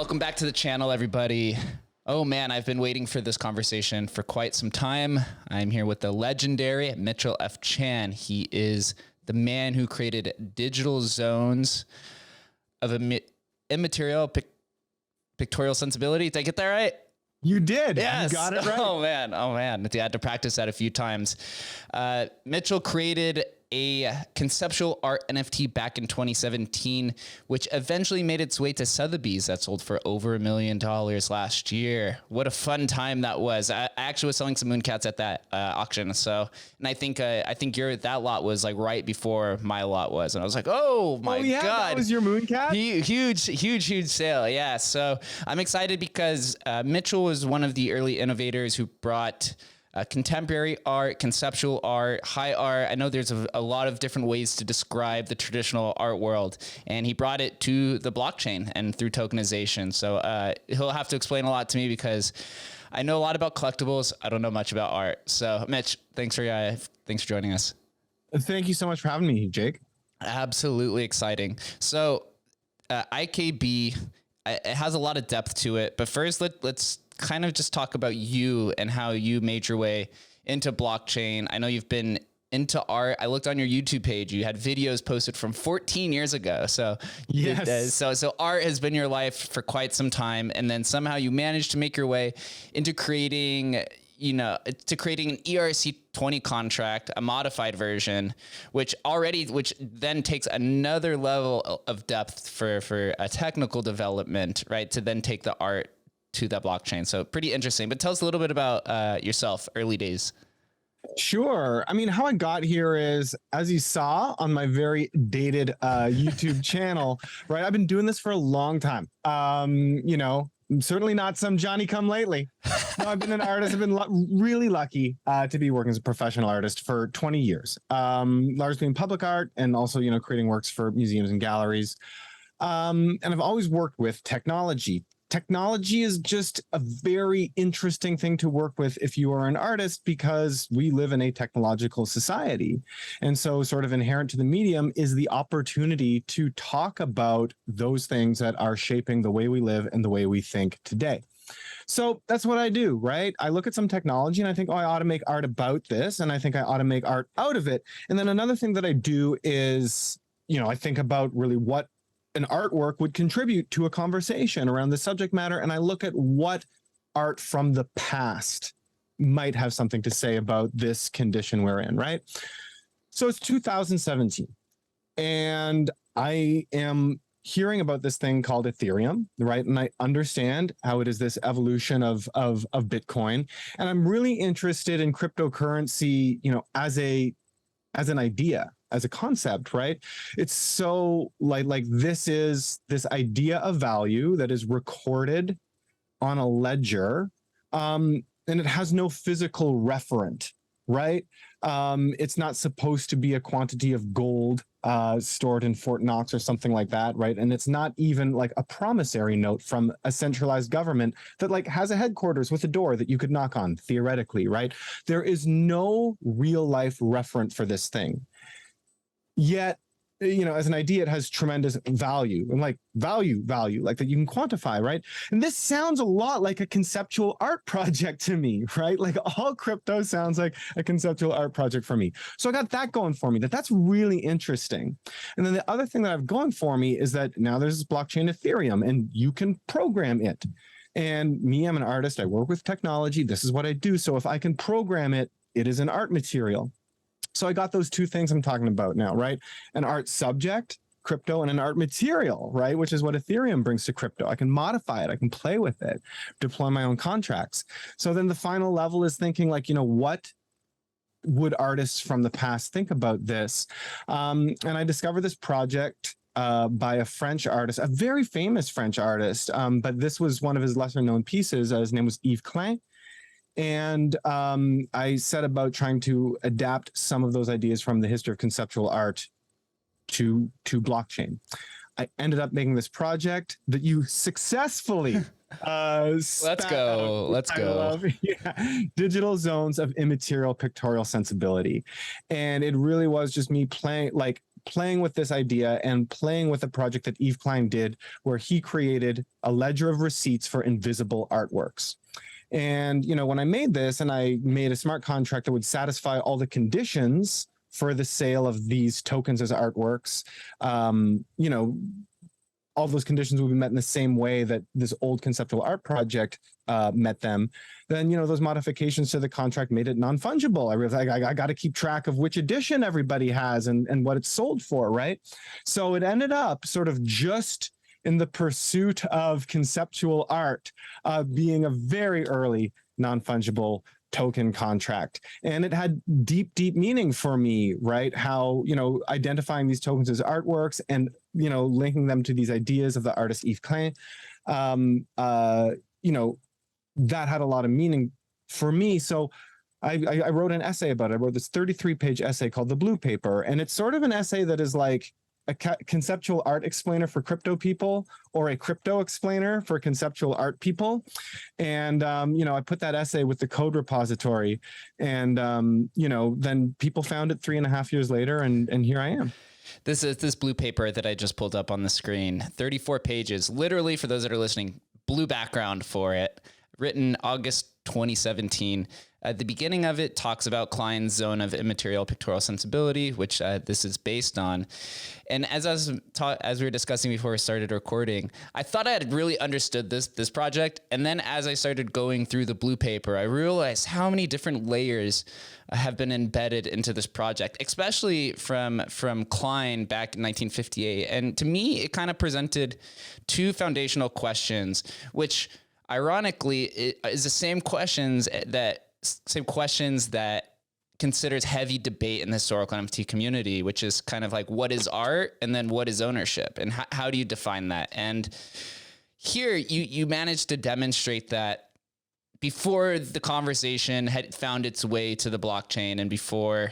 Welcome back to the channel, everybody. Oh man, I've been waiting for this conversation for quite some time. I'm here with the legendary Mitchell F. Chan. He is the man who created digital zones of immaterial pictorial sensibility. Did I get that right? You did. Yes. You got it right. Oh man. I had to practice that a few times. Mitchell created a conceptual art NFT back in 2017, which eventually made its way to Sothebys that sold for over $1 million last year. What a fun time that was. I actually was selling some mooncats at that auction. So, and I think that lot was like right before my lot was. And I was like, oh my God. That was your mooncat? Huge sale. Yeah. So I'm excited because Mitchell was one of the early innovators who brought contemporary art, conceptual art, high art. I know there's a lot of different ways to describe the traditional art world, and he brought it to the blockchain and through tokenization. So he'll have to explain a lot to me because I know a lot about collectibles. I don't know much about art. So Mitch, thanks for joining us. Thank you so much for having me, Jake. Absolutely exciting. So IKB, it has a lot of depth to it, but first let's kind of just talk about you and how you made your way into blockchain. I know you've been into art. I looked on your YouTube page. You had videos posted from 14 years ago. So yes. So art has been your life for quite some time. And then somehow you managed to make your way into creating an ERC20 contract, a modified version, which then takes another level of depth for a technical development, right? To then take the art to that blockchain. So pretty interesting, but tell us a little bit about yourself, early days. Sure. I mean, how I got here is, as you saw on my very dated YouTube channel, right? I've been doing this for a long time. Certainly not some Johnny come lately. No, I've been an artist. I've been really lucky to be working as a professional artist for 20 years, largely in public art and also, creating works for museums and galleries. And I've always worked with technology. Technology is just a very interesting thing to work with if you are an artist, because we live in a technological society. And so sort of inherent to the medium is the opportunity to talk about those things that are shaping the way we live and the way we think today. So that's what I do, right? I look at some technology and I think, oh, I ought to make art about this. And I think I ought to make art out of it. And then another thing that I do is, I think about really what an artwork would contribute to a conversation around the subject matter. And I look at what art from the past might have something to say about this condition we're in, right? So it's 2017 and I am hearing about this thing called Ethereum, right? And I understand how it is this evolution of Bitcoin. And I'm really interested in cryptocurrency, as an idea, as a concept, right? It's so like this is this idea of value that is recorded on a ledger, and it has no physical referent, right? It's not supposed to be a quantity of gold stored in Fort Knox or something like that, right? And it's not even like a promissory note from a centralized government that like has a headquarters with a door that you could knock on, theoretically, right? There is no real life referent for this thing. Yet, as an idea, it has tremendous value and like value like that you can quantify, right? And this sounds a lot like a conceptual art project to me, right? Like all crypto sounds like a conceptual art project for me. So I got that going for me, that's really interesting. And then the other thing that I've going for me is that now there's this blockchain Ethereum and you can program it. And me, I'm an artist. I work with technology. This is what I do. So if I can program it, it is an art material. So I got those two things I'm talking about now, right? An art subject, crypto, and an art material, right? Which is what Ethereum brings to crypto. I can modify it. I can play with it, deploy my own contracts. So then the final level is thinking like, what would artists from the past think about this? And I discovered this project by a French artist, a very famous French artist, but this was one of his lesser known pieces. His name was Yves Klein. And I set about trying to adapt some of those ideas from the history of conceptual art to blockchain. I ended up making this project that you successfully Let's go. Let's go. Yeah, Digital Zones of Immaterial Pictorial Sensibility. And it really was just me playing with this idea and playing with a project that Yves Klein did, where he created a ledger of receipts for invisible artworks. And, you know, when I made this and I made a smart contract that would satisfy all the conditions for the sale of these tokens as artworks, you know, all those conditions would be met in the same way that this old conceptual art project met them, then, you know, those modifications to the contract made it non-fungible. I realized I got to keep track of which edition everybody has and what it's sold for, right? So it ended up sort of just in the pursuit of conceptual art being a very early non-fungible token contract. And it had deep, deep meaning for me, right? How, you know, identifying these tokens as artworks and, you know, linking them to these ideas of the artist Yves Klein, you know, that had a lot of meaning for me. So I wrote an essay about it. I wrote this 33-page essay called The Blue Paper. And it's sort of an essay that is like a conceptual art explainer for crypto people, or a crypto explainer for conceptual art people. And, you know, I put that essay with the code repository, and, you know, then people found it 3.5 years later, and here I am. This is this blue paper that I just pulled up on the screen, 34 pages, literally, for those that are listening, blue background for it, written August 2017. At the beginning of it talks about Klein's zone of immaterial pictorial sensibility, which this is based on. And as we were discussing before we started recording, I thought I had really understood this project. And then as I started going through the blue paper, I realized how many different layers have been embedded into this project, especially from Klein back in 1958. And to me, it kind of presented two foundational questions, which ironically is the same questions that considers heavy debate in the historical NFT community, which is kind of like, what is art, and then what is ownership, and how do you define that? And here you managed to demonstrate that before the conversation had found its way to the blockchain, and before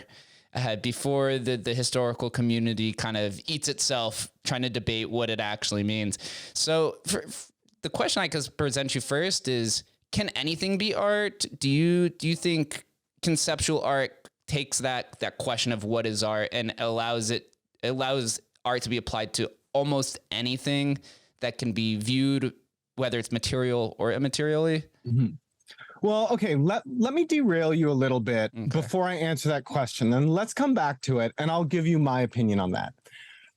the historical community kind of eats itself trying to debate what it actually means. So the question I could present you first is, can anything be art? Do you think conceptual art takes that question of what is art and allows art to be applied to almost anything that can be viewed, whether it's material or immaterially? Mm-hmm. Well, okay, let me derail you a little bit before I answer that question. And let's come back to it, and I'll give you my opinion on that.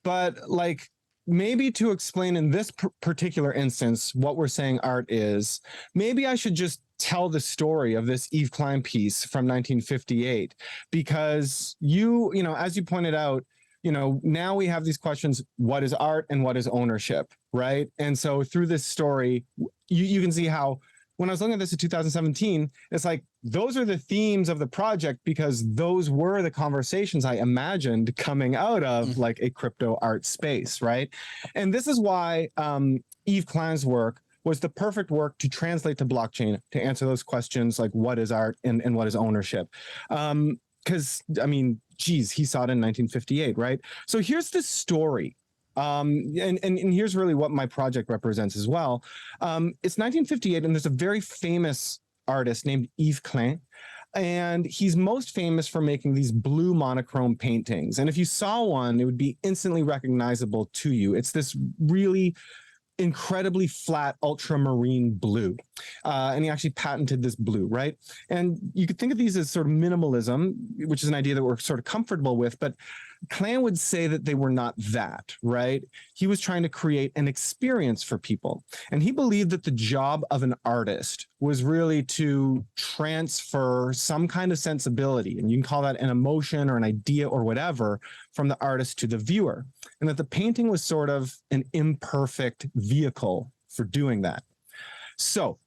But like, maybe to explain in this particular instance what we're saying art is, maybe I should just tell the story of this Yves Klein piece from 1958, because you know, as you pointed out, you know, now we have these questions: what is art and what is ownership, right? And so through this story, you can see how, when I was looking at this in 2017, it's like, those are the themes of the project, because those were the conversations I imagined coming out of like a crypto art space, right? And this is why Yves Klein's work was the perfect work to translate to blockchain, to answer those questions like what is art and what is ownership. Because, I mean, geez, he saw it in 1958, right? So here's the story. And here's really what my project represents as well. It's 1958, and there's a very famous artist named Yves Klein, and he's most famous for making these blue monochrome paintings. And if you saw one, it would be instantly recognizable to you. It's this really incredibly flat ultramarine blue. And he actually patented this blue, right? And you could think of these as sort of minimalism, which is an idea that we're sort of comfortable with, but Klein would say that they were not that, right? He was trying to create an experience for people. And he believed that the job of an artist was really to transfer some kind of sensibility, and you can call that an emotion or an idea or whatever, from the artist to the viewer. And that the painting was sort of an imperfect vehicle for doing that. So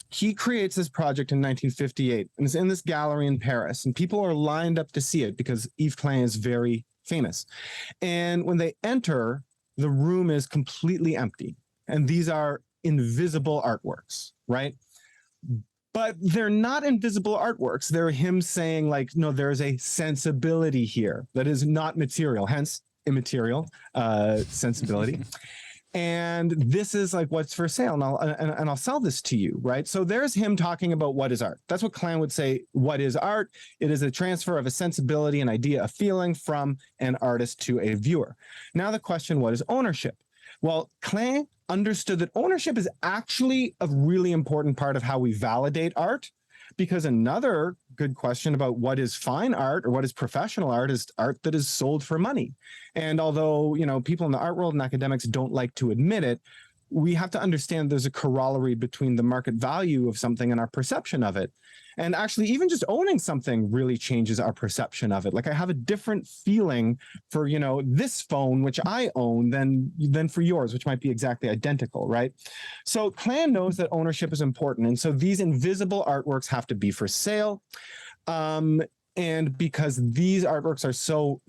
he creates this project in 1958, and it's in this gallery in Paris, and people are lined up to see it because Yves Klein is very famous. And when they enter, the room is completely empty, and these are invisible artworks, right? But they're not invisible artworks. They're him saying like, no, there's a sensibility here that is not material, hence Immaterial, Sensibility. And this is like what's for sale, and I'll sell this to you, right? So there's him talking about what is art. That's what Klein would say. What is art? It is a transfer of a sensibility, an idea, a feeling from an artist to a viewer. Now the question, what is ownership? Well, Klein understood that ownership is actually a really important part of how we validate art, because another good question about what is fine art or what is professional art is art that is sold for money. And although, you know, people in the art world and academics don't like to admit it, we have to understand there's a corollary between the market value of something and our perception of it. And actually, even just owning something really changes our perception of it. Like I have a different feeling for, you know, this phone, which I own, than for yours, which might be exactly identical, right? So Klein knows that ownership is important. And so these invisible artworks have to be for sale. And because these artworks are so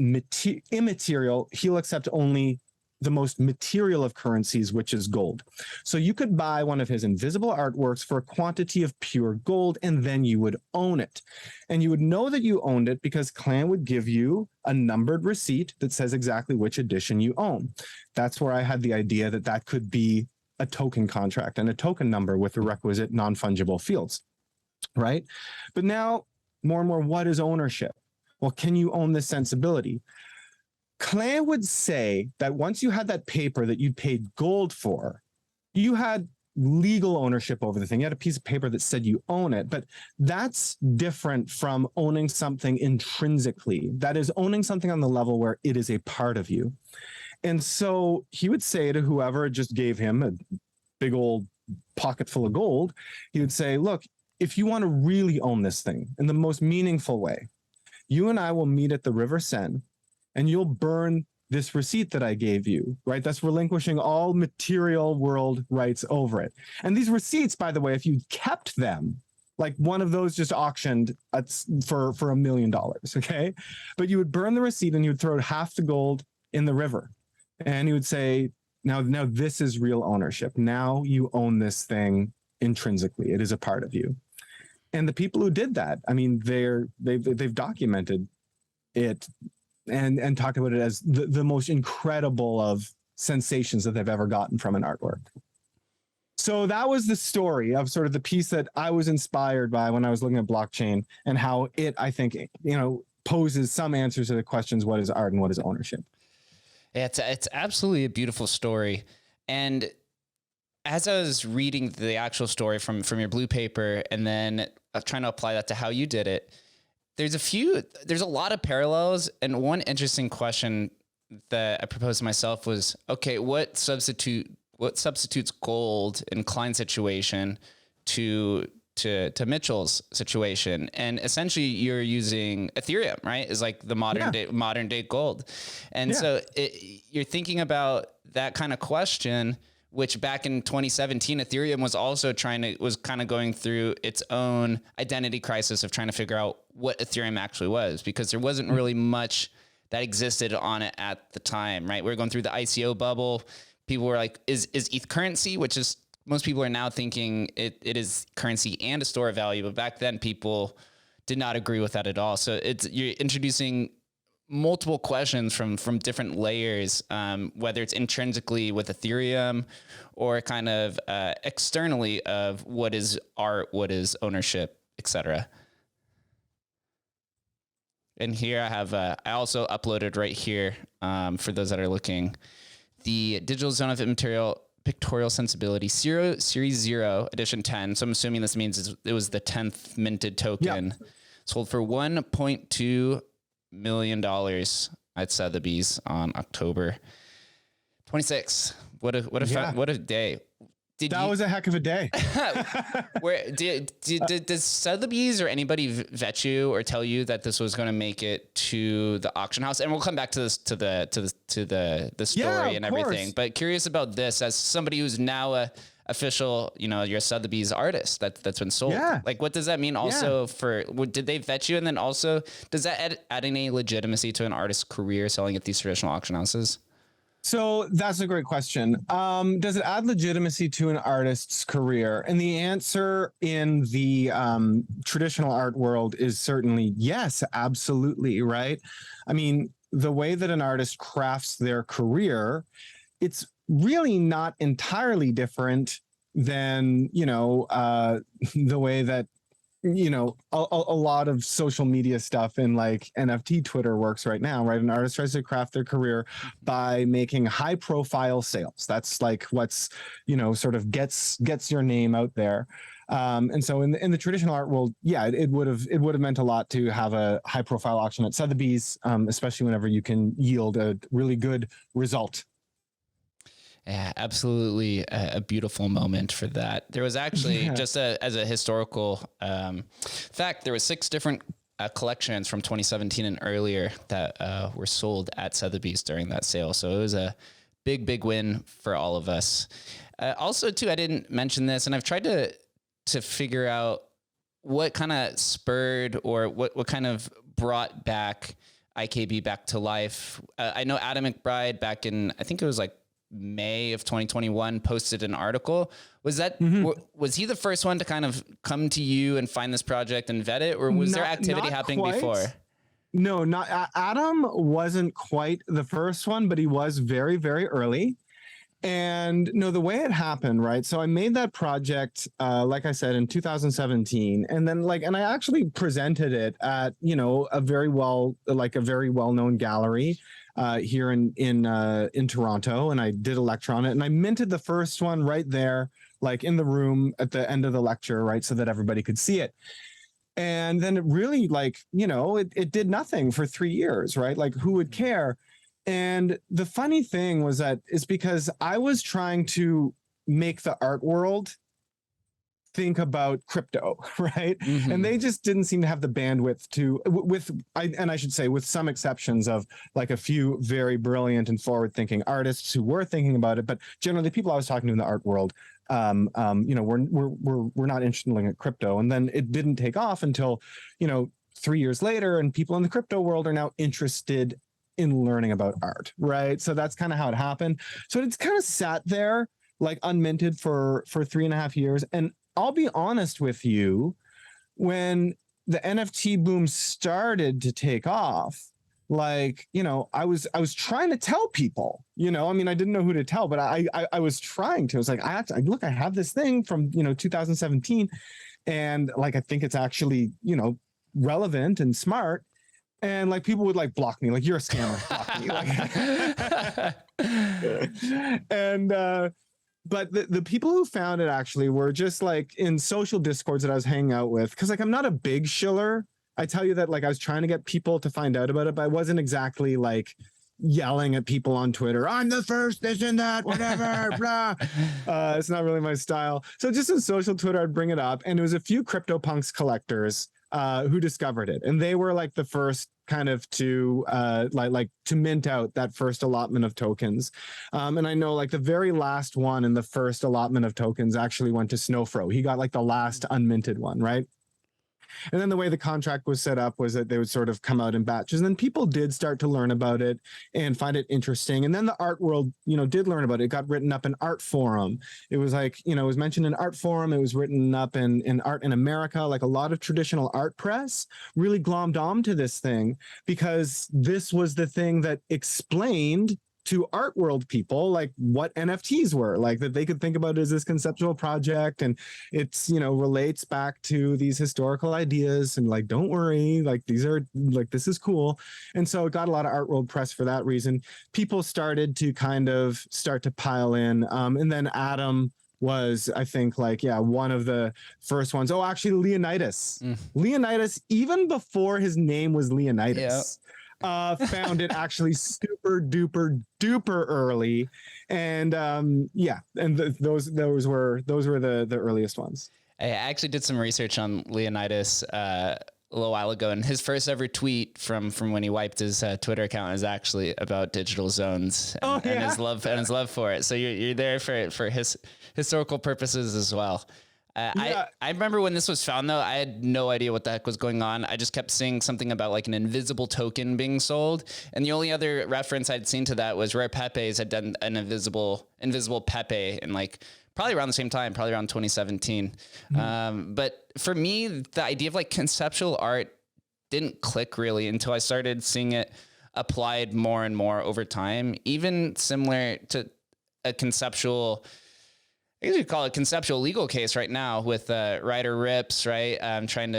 immaterial, he'll accept only the most material of currencies, which is gold. So you could buy one of his invisible artworks for a quantity of pure gold, and then you would own it. And you would know that you owned it because Klein would give you a numbered receipt that says exactly which edition you own. That's where I had the idea that that could be a token contract and a token number with the requisite non-fungible fields, right? But now, more and more, what is ownership? Well, can you own this sensibility? Klein would say that once you had that paper that you paid gold for, you had legal ownership over the thing. You had a piece of paper that said you own it, but that's different from owning something intrinsically. That is owning something on the level where it is a part of you. And so he would say to whoever just gave him a big old pocket full of gold, he would say, look, if you want to really own this thing in the most meaningful way, you and I will meet at the River Seine, and you'll burn this receipt that I gave you, right? That's relinquishing all material world rights over it. And these receipts, by the way, if you kept them, like one of those just auctioned for $1 million, okay? But you would burn the receipt and you would throw half the gold in the river. And you would say, now this is real ownership. Now you own this thing intrinsically. It is a part of you. And the people who did that, I mean, they've documented it and talk about it as the most incredible of sensations that they've ever gotten from an artwork. So that was the story of sort of the piece that I was inspired by when I was looking at blockchain, and how it, I think, you know, poses some answers to the questions, what is art and what is ownership? Yeah, it's absolutely a beautiful story. And as I was reading the actual story from your blue paper, and then trying to apply that to how you did it, there's a lot of parallels. And one interesting question that I proposed to myself was, okay, what substitutes gold in Klein's situation to Mitchell's situation? And essentially you're using Ethereum, right? Is like the modern day gold. And so you're thinking about that kind of question, which back in 2017, Ethereum was also was kind of going through its own identity crisis of trying to figure out what Ethereum actually was, because there wasn't really much that existed on it at the time, right? We were going through the ICO bubble. People were like, is ETH currency? Which is, most people are now thinking it is currency and a store of value. But back then people did not agree with that at all. So you're introducing multiple questions from different layers, whether it's intrinsically with Ethereum or kind of externally of what is art, what is ownership, etc. And here I have, I also uploaded right here, for those that are looking, the Digital Zone of Immaterial Pictorial Sensibility Series 0 Edition 10. So I'm assuming this means it was the 10th minted token. Yeah. Sold for $1.2 million at Sotheby's on October 26th. What a day. That was a heck of a day. Where did Sotheby's or anybody vet you or tell you that this was going to make it to the auction house? And we'll come back to this to the story and everything. But curious about this as somebody who's now a official, you're a Sotheby's artist that's been sold. Yeah. Like, what does that mean also did they vet you? And then also, does that add any legitimacy to an artist's career selling at these traditional auction houses? So that's a great question. Does it add legitimacy to an artist's career? And the answer in the traditional art world is certainly yes, absolutely, right? I mean, the way that an artist crafts their career, it's really not entirely different than, the way that, a lot of social media stuff in like NFT Twitter works right now, right? An artist tries to craft their career by making high profile sales. That's like what's, sort of gets your name out there. And so in the traditional art world, yeah, it would have meant a lot to have a high profile auction at Sotheby's, especially whenever you can yield a really good result. Yeah, absolutely a beautiful moment for that. There was actually, just as a historical fact, there was 6 different collections from 2017 and earlier that were sold at Sotheby's during that sale. So it was a big, big win for all of us. Also, too, I didn't mention this, and I've tried to figure out what kind of spurred or what kind of brought back IKB back to life. I know Adam McBride back in, I think it was like May of 2021, posted an article. Was that, was he the first one to kind of come to you and find this project and vet it, or was there activity happening before? No, not Adam wasn't quite the first one, but he was very, very early. And no, the way it happened, right? So I made that project, like I said, in 2017, and then and I actually presented it at, a very well-known gallery here in Toronto, and I did a lecture on it, and I minted the first one right there, like in the room at the end of the lecture, right, so that everybody could see it. And then it really, it did nothing for 3 years, right? Like, who would care? And the funny thing was that it's because I was trying to make the art world think about crypto, right? Mm-hmm. And they just didn't seem to have the bandwidth to, I should say, with some exceptions of like a few very brilliant and forward-thinking artists who were thinking about it, but generally people I was talking to in the art world, we're not interested in looking at crypto. And then it didn't take off until, 3 years later, and people in the crypto world are now interested in learning about art, right? So that's kind of how it happened. So it's kind of sat there like unminted for 3.5 years. And I'll be honest with you, when the NFT boom started to take off, I was trying to tell people, I didn't know who to tell, but I was trying to. I was like, I have this thing from 2017, and like I think it's actually relevant and smart. And like people would like block me, like, you're a scammer, block me. And but the people who found it actually were just like in social discords that I was hanging out with, because like I'm not a big shiller. I tell you that, like, I was trying to get people to find out about it, but I wasn't exactly like yelling at people on Twitter, I'm the first, this and that, whatever, blah. It's not really my style. So just in social Twitter, I'd bring it up, and it was a few CryptoPunks collectors who discovered it, and they were like the first kind of to to mint out that first allotment of tokens. And I know like the very last one in the first allotment of tokens actually went to Snowfro. He got like the last unminted one, right? And then the way the contract was set up was that they would sort of come out in batches. And then people did start to learn about it and find it interesting. And then the art world, did learn about it. It got written up in Art Forum. It was like, it was mentioned in Art Forum. It was written up in Art in America. Like a lot of traditional art press really glommed on to this thing because this was the thing that explained to art world people like what NFTs were, like that they could think about it as this conceptual project, and it's relates back to these historical ideas, and like, don't worry, like these are like, this is cool. And so it got a lot of art world press for that reason. People started to kind of start to pile in, and then Adam was, I think, like, one of the first ones. Oh, actually, Leonidas. Leonidas, even before his name was Leonidas. Found it actually super duper early, and those were the earliest ones. I actually did some research on Leonidas a little while ago, and his first ever tweet from when he wiped his Twitter account is actually about digital zones and his love for it. So you're there for his historical purposes as well. I remember when this was found, though, I had no idea what the heck was going on. I just kept seeing something about like an invisible token being sold. And the only other reference I'd seen to that was Rare Pepe's had done an invisible Pepe in like probably around the same time, probably around 2017. But for me, the idea of like conceptual art didn't click really until I started seeing it applied more and more over time, even similar to a conceptual, I guess you'd call it conceptual legal case right now with Ryder Ripps, right? Trying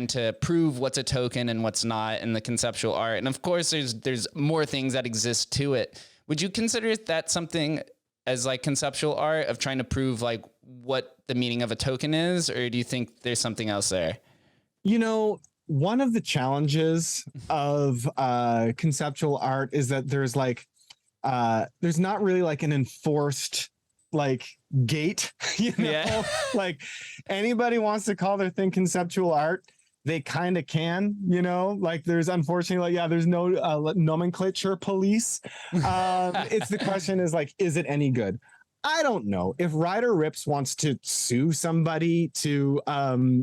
to prove what's a token and what's not in the conceptual art. And of course, there's more things that exist to it. Would you consider that something as like conceptual art of trying to prove like what the meaning of a token is, or do you think there's something else there? You know, one of the challenges of conceptual art is that there's not really like an enforced like gate, you know. Yeah. Like anybody wants to call their thing conceptual art, they kind of can, you know. Like there's unfortunately, like, yeah, there's no nomenclature police. It's the question is like, is it any good? I don't know. If Ryder Ripps wants to sue somebody to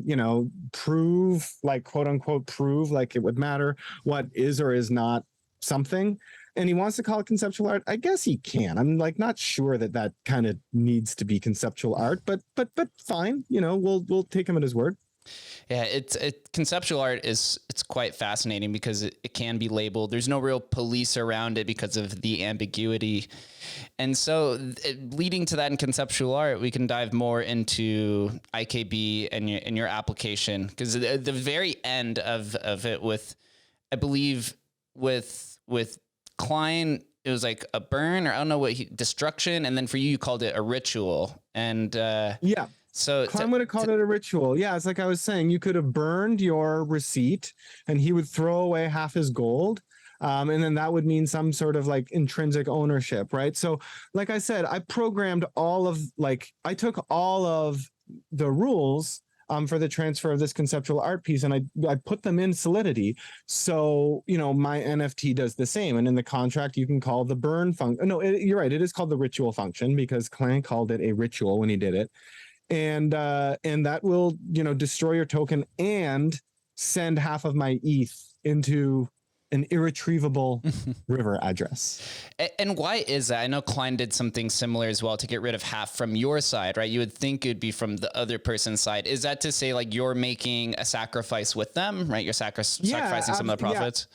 you know, prove, like, quote unquote prove, like it would matter what is or is not something, and he wants to call it conceptual art, I guess he can. I'm like not sure that kind of needs to be conceptual art, but fine, you know, we'll take him at his word. Yeah, conceptual art it's quite fascinating because it can be labeled. There's no real police around it because of the ambiguity. And so leading to that in conceptual art, we can dive more into IKB and your application, because the very end of it with, I believe with Klein, it was like a burn, or I don't know destruction. And then for you called it a ritual. And yeah. So Klein would have called it a ritual. Yeah, it's like I was saying, you could have burned your receipt and he would throw away half his gold. And then that would mean some sort of like intrinsic ownership, right? So like I said, I programmed I took all of the rules for the transfer of this conceptual art piece, and I put them in Solidity. So, you know, my NFT does the same. And in the contract, you can call the burn function. No, you're right. It is called the ritual function because Klein called it a ritual when he did it. And that will, you know, destroy your token and send half of my ETH into an irretrievable river address. And why is that? I know Klein did something similar as well to get rid of half from your side, right? You would think it'd be from the other person's side. Is that to say like you're making a sacrifice with them, right? You're sacrificing some of the profits?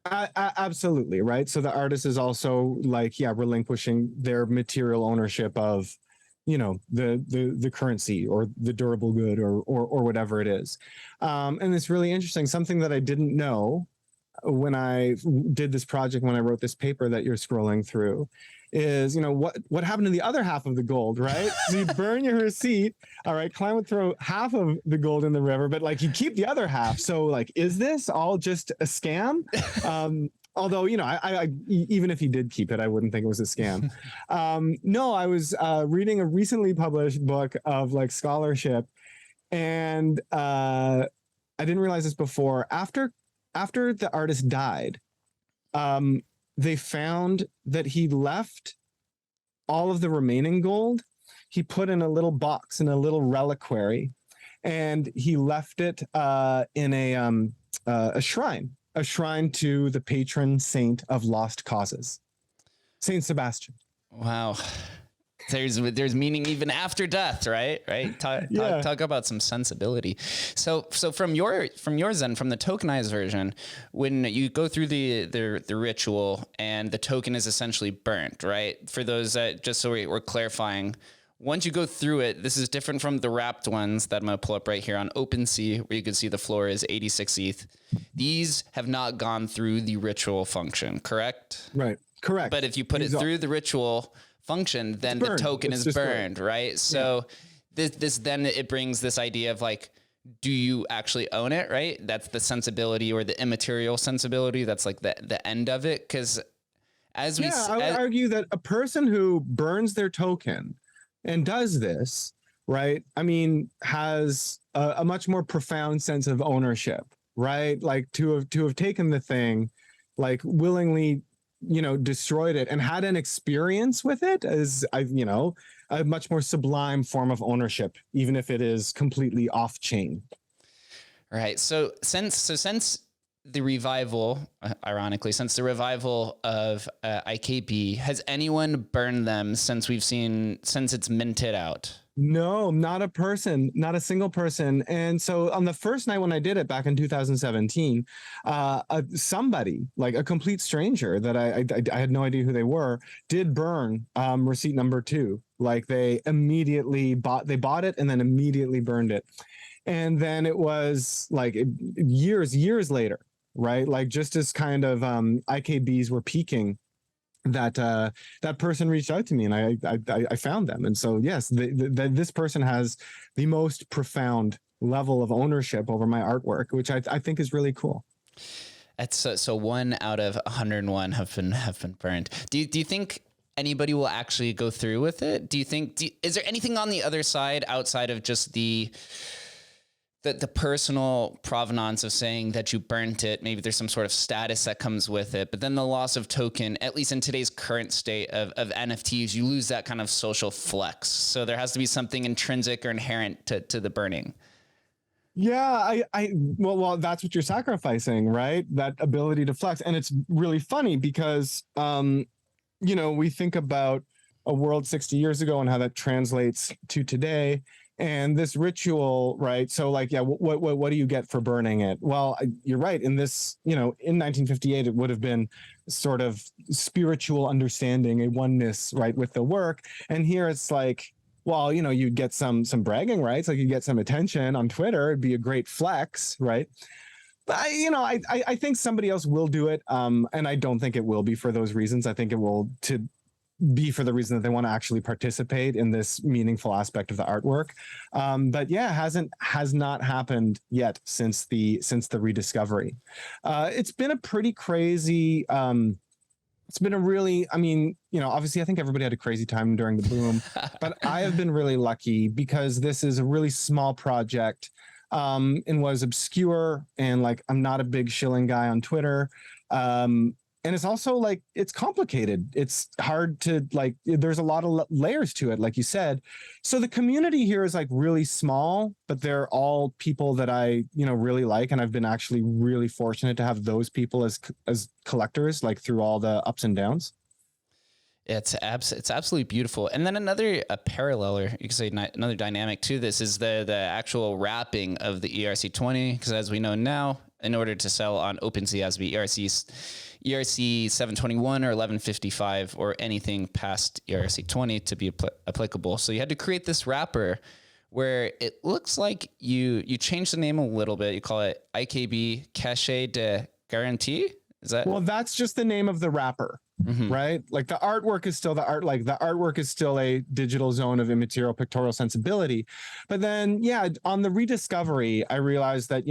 Yeah. Absolutely, right? So the artist is also like, yeah, relinquishing their material ownership of, you know, the currency or the durable good or whatever it is. And it's really interesting. Something that I didn't know when I did this project, when I wrote this paper that you're scrolling through, is, you know, what happened to the other half of the gold, right? So you burn your receipt. All right, Klein would throw half of the gold in the river, but like you keep the other half. So like, is this all just a scam? Although, you know, I even if he did keep it, I wouldn't think it was a scam. No, I was reading a recently published book of like scholarship, and I didn't realize this before. After the artist died, they found that he left all of the remaining gold. He put in a little box in a little reliquary, and he left it in a shrine. A shrine to the patron saint of lost causes, Saint Sebastian. Wow. There's meaning even after death, right? Talk about some sensibility. So from yours then, from the tokenized version, when you go through the ritual and the token is essentially burnt, right? For those that, just so we're clarifying, once you go through it, this is different from the wrapped ones that I'm going to pull up right here on OpenSea, where you can see the floor is 86 ETH. These have not gone through the ritual function, correct? Right, correct. But if you put it through the ritual function, then the token is burned, right? So this then it brings this idea of like, do you actually own it, right? That's the sensibility or the immaterial sensibility. That's like the end of it. Because I would argue that a person who burns their token and does this, right, I mean, has a much more profound sense of ownership, right? Like to have taken the thing, like willingly, you know, destroyed it and had an experience with it as, you know, a much more sublime form of ownership, even if it is completely off chain. Right. So since the revival, ironically, since the revival of IKB, has anyone burned them since it's minted out? No, not a person, not a single person. And so on the first night when I did it back in 2017, somebody, like a complete stranger that I had no idea who they were, did burn receipt number 2. Like they bought it and then immediately burned it. And then it was like years later, right? Like just as kind of IKBs were peaking, that that person reached out to me, and I found them. And so yes, this person has the most profound level of ownership over my artwork, which I think is really cool. That's so 1 out of 101 have been burned. Do you think anybody will actually go through with it? Do you think is there anything on the other side outside of just the personal provenance of saying that you burnt it? Maybe there's some sort of status that comes with it, but then the loss of token, at least in today's current state of NFTs, you lose that kind of social flex. So there has to be something intrinsic or inherent to the burning. Yeah, well, that's what you're sacrificing, right? That ability to flex. And it's really funny because, we think about a world 60 years ago and how that translates to today. And this ritual, right? So like, yeah, what do you get for burning it? Well, you're right. In this, in 1958, it would have been sort of spiritual understanding, a oneness, right, with the work. And here it's like, well, you'd get some bragging rights, like you get some attention on Twitter. It'd be a great flex, right? But I think somebody else will do it. And I don't think it will be for those reasons. I think it will be for the reason that they want to actually participate in this meaningful aspect of the artwork. But yeah, has not happened yet since the rediscovery. It's been a pretty crazy, it's been a really, obviously I think everybody had a crazy time during the boom, but I have been really lucky because this is a really small project, and was obscure, and like, I'm not a big shilling guy on Twitter. And it's also like, it's complicated. It's hard to like, there's a lot of layers to it, like you said. So the community here is like really small, but they're all people that I, really like. And I've been actually really fortunate to have those people as collectors, like through all the ups and downs. It's absolutely beautiful. And then another parallel, or you could say another dynamic to this, is the actual wrapping of the ERC20. Because as we know now, in order to sell on OpenSea, it has to be ERC 721 or 1155 or anything past ERC 20 to be applicable. So you had to create this wrapper where it looks like you changed the name a little bit. You call it IKB Cachet de Garantie. Is that? Well, that's just the name of the wrapper. Mm-hmm. Right? Like the artwork is still the artwork is still a digital zone of immaterial pictorial sensibility. But then, yeah, on the rediscovery, I realized that,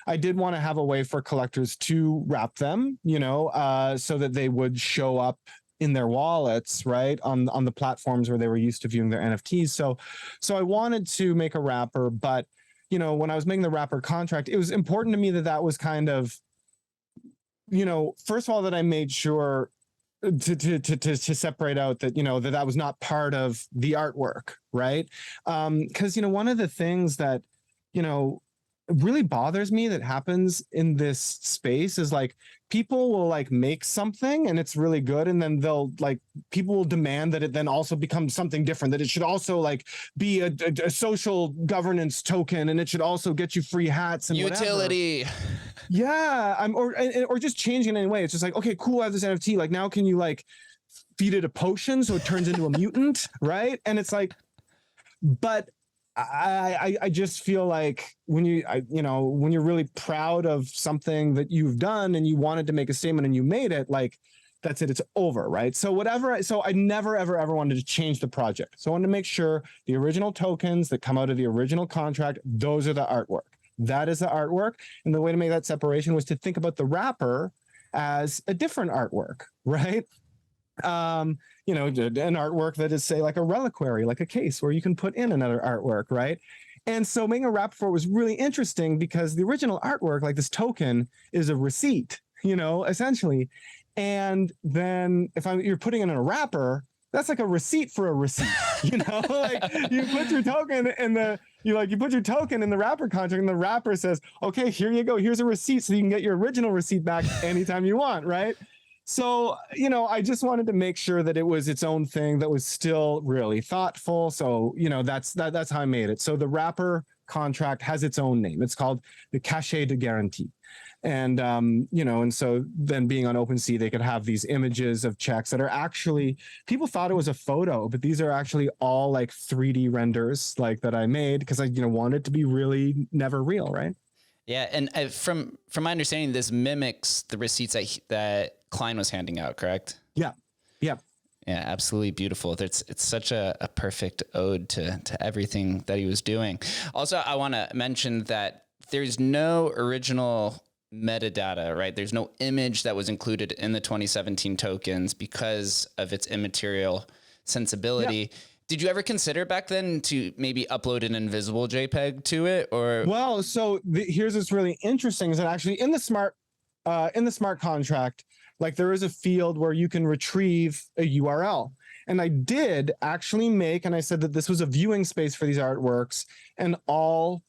I did want to have a way for collectors to wrap them, so that they would show up in their wallets, right? On the platforms where they were used to viewing their NFTs. So I wanted to make a wrapper, but, when I was making the wrapper contract, it was important to me that was kind of, first of all, that I made sure to separate out that that was not part of the artwork, right? Because one of the things that really bothers me that happens in this space is like people will like make something and it's really good, and then people will demand that it then also becomes something different, that it should also like be a social governance token, and it should also get you free hats and utility. Whatever. Yeah, or just changing in any way. It's just like, okay, cool, I have this NFT. Like now, can you like feed it a potion so it turns into a mutant, right? And it's like, but I just feel like when you're really proud of something that you've done and you wanted to make a statement and you made it, like that's it, it's over, right? So I never ever wanted to change the project. So I wanted to make sure the original tokens that come out of the original contract, those are the artwork. That is the artwork. And the way to make that separation was to think about the wrapper as a different artwork, right? An artwork that is, say, like a reliquary, like a case where you can put in another artwork, right? And so making a wrapper for it was really interesting because the original artwork, like this token, is a receipt, essentially. And then you're putting it in a wrapper, that's like a receipt for a receipt, like you put your token in you put your token in the wrapper contract, and the wrapper says, okay, here you go, here's a receipt, so you can get your original receipt back anytime you want, right? So, I just wanted to make sure that it was its own thing that was still really thoughtful. So, that's how I made it. So the wrapper contract has its own name. It's called the cachet de guarantee. And, and so then being on OpenSea, they could have these images of checks that are actually, people thought it was a photo, but these are actually all like 3D renders like that I made because I, wanted it to be really never real, right? Yeah, and from my understanding, this mimics the receipts that Klein was handing out, correct? Yeah, yeah. Yeah, absolutely beautiful. It's such a perfect ode to everything that he was doing. Also, I want to mention that there's no original metadata, right? There's no image that was included in the 2017 tokens because of its immaterial sensibility. Yeah. Did you ever consider back then to maybe upload an invisible JPEG to it, or? Well, so here's what's really interesting is that actually in the smart contract, like there is a field where you can retrieve a URL. And I did actually make, and I said that this was a viewing space for these artworks, an all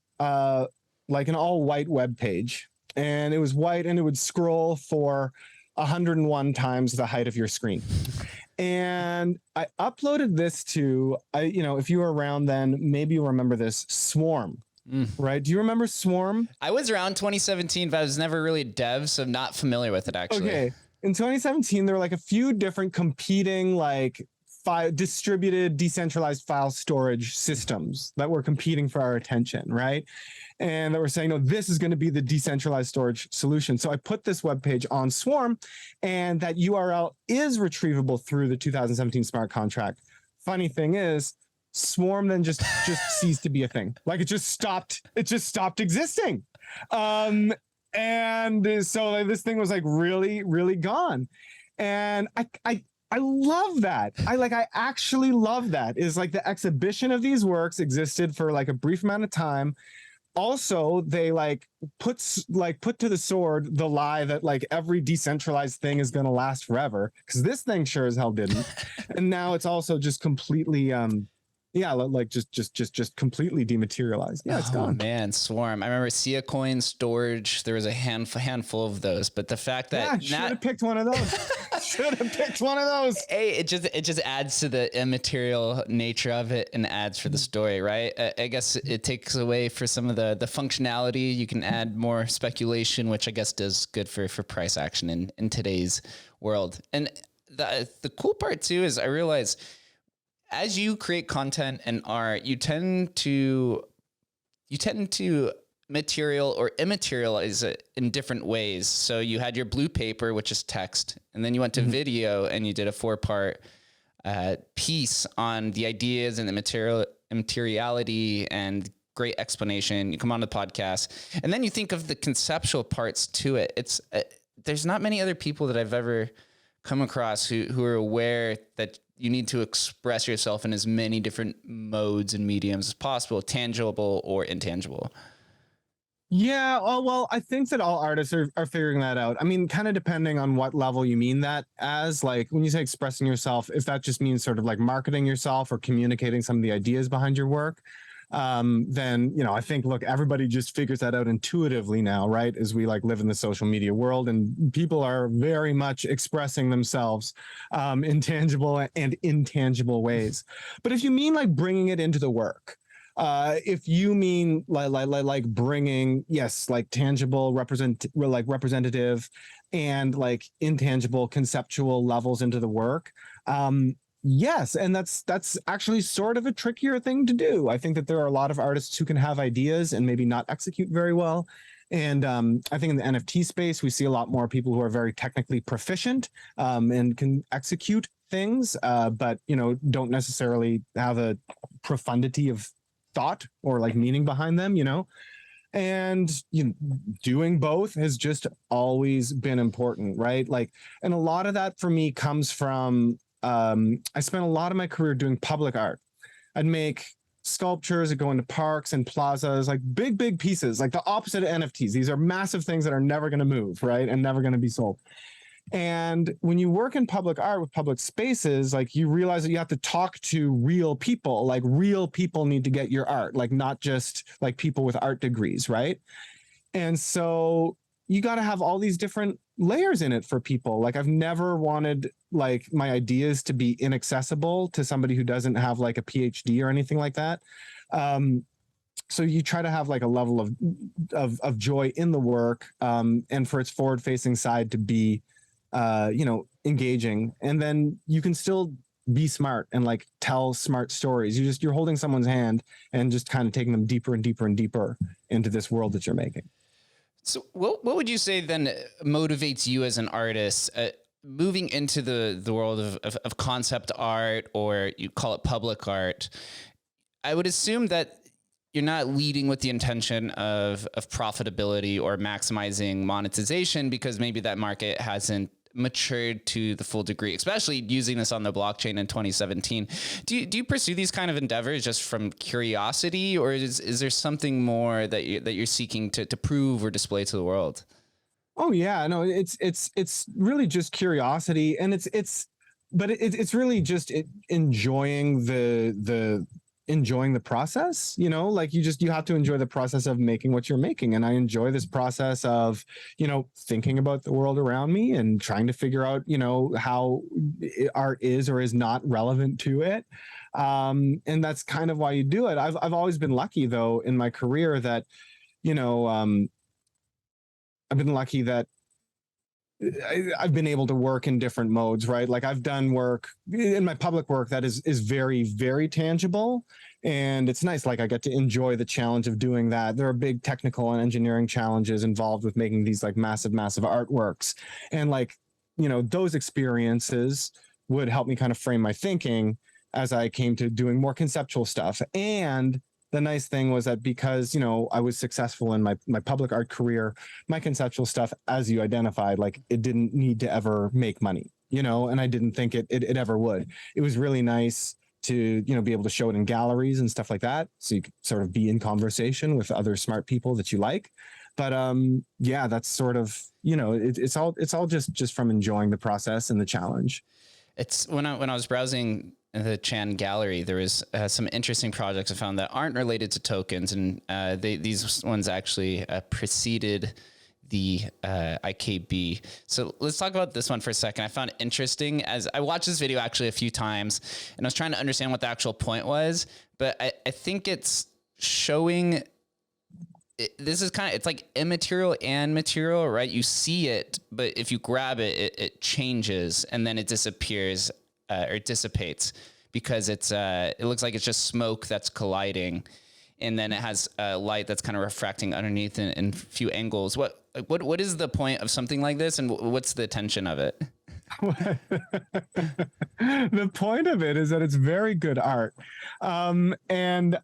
white web page. And it was white and it would scroll for 101 times the height of your screen. And I uploaded this to, if you were around then, maybe you remember this, Swarm. Right? Do you remember Swarm? I was around 2017, but I was never really a dev, so I'm not familiar with it actually. Okay. In 2017, there were like a few different competing distributed decentralized file storage systems that were competing for our attention, right? And that were saying, no, this is going to be the decentralized storage solution. So I put this web page on Swarm, and that URL is retrievable through the 2017 smart contract. Funny thing is, Swarm then just ceased to be a thing. Like it just stopped existing. And so this thing was like really, really gone. And I love that. I actually love that. Is like the exhibition of these works existed for like a brief amount of time. Also, they put to the sword the lie that like every decentralized thing is going to last forever, because this thing sure as hell didn't. And now it's also just completely just completely dematerialized. Yeah, it's gone. Man, Swarm. I remember Sia Coin storage. There was a handful of those, but the fact that should have picked one of those. Hey, it just adds to the immaterial nature of it and adds for the story, right? I guess it takes away for some of the functionality. You can add more speculation, which I guess does good for price action in today's world. And the cool part too is I realize, as you create content and art, you tend to material or immaterialize it in different ways. So you had your blue paper, which is text, and then you went to video and you did a 4-part piece on the ideas and the materiality and great explanation. You come on the podcast, and then you think of the conceptual parts to it. It's there's not many other people that I've ever come across who are aware that you need to express yourself in as many different modes and mediums as possible, tangible or intangible. Yeah, well, I think that all artists are figuring that out. I mean, kind of depending on what level you mean that as. Like when you say expressing yourself, if that just means sort of like marketing yourself or communicating some of the ideas behind your work, then, I think, look, everybody just figures that out intuitively now, right? As we live in the social media world, and people are very much expressing themselves in tangible and intangible ways. But if you mean like bringing it into the work, if you mean like bringing, yes, like tangible representative and like intangible conceptual levels into the work, yes, and that's actually sort of a trickier thing to do. I think that there are a lot of artists who can have ideas and maybe not execute very well. And I think in the NFT space, we see a lot more people who are very technically proficient and can execute things, but don't necessarily have a profundity of thought or like meaning behind them. And doing both has just always been important, right? Like, and a lot of that for me comes from I spent a lot of my career doing public art. I'd make sculptures that go into parks and plazas, like big pieces, like the opposite of NFTs. These are massive things that are never going to move, right? And never going to be sold. And when you work in public art with public spaces, like you realize that you have to talk to real people, like real people need to get your art, like not just like people with art degrees, right? And so you got to have all these different layers in it for people. Like I've never wanted like my ideas to be inaccessible to somebody who doesn't have like a PhD or anything like that. So you try to have like a level of joy in the work, and for its forward facing side to be engaging, and then you can still be smart and like tell smart stories. You're holding someone's hand and just kind of taking them deeper and deeper and deeper into this world that you're making. So what would you say then motivates you as an artist moving into the world of concept art, or you call it public art? I would assume that you're not leading with the intention of profitability or maximizing monetization, because maybe that market hasn't matured to the full degree, especially using this on the blockchain in 2017. Do you pursue these kind of endeavors just from curiosity, or is there something more that you're seeking to prove or display to the world? Oh yeah, no, it's really just curiosity, and it's really just enjoying the process, like you have to enjoy the process of making what you're making. And I enjoy this process of, thinking about the world around me and trying to figure out, how art is or is not relevant to it. And that's kind of why you do it. I've always been lucky though in my career that, I've been lucky that I've been able to work in different modes, right? Like I've done work in my public work that is very, very tangible. And it's nice. Like I get to enjoy the challenge of doing that. There are big technical and engineering challenges involved with making these like massive, massive artworks. And like, those experiences would help me kind of frame my thinking as I came to doing more conceptual stuff. And the nice thing was that because, I was successful in my public art career, my conceptual stuff, as you identified, like it didn't need to ever make money, and I didn't think it ever would. It was really nice to, be able to show it in galleries and stuff like that. So you could sort of be in conversation with other smart people that you like. But yeah, that's sort of, it's all just from enjoying the process and the challenge. It's when I was browsing the Chan gallery, there was some interesting projects I found that aren't related to tokens, and these ones actually preceded the IKB. So let's talk about this one for a second. I found it interesting as I watched this video actually a few times, and I was trying to understand what the actual point was, but I think it's showing. This is it's like immaterial and material, right? You see it, but if you grab it, it changes and then it disappears or dissipates because it looks like it's just smoke that's colliding, and then it has light that's kind of refracting underneath in a few angles. What is the point of something like this, and what's the tension of it? The point of it is that it's very good art, and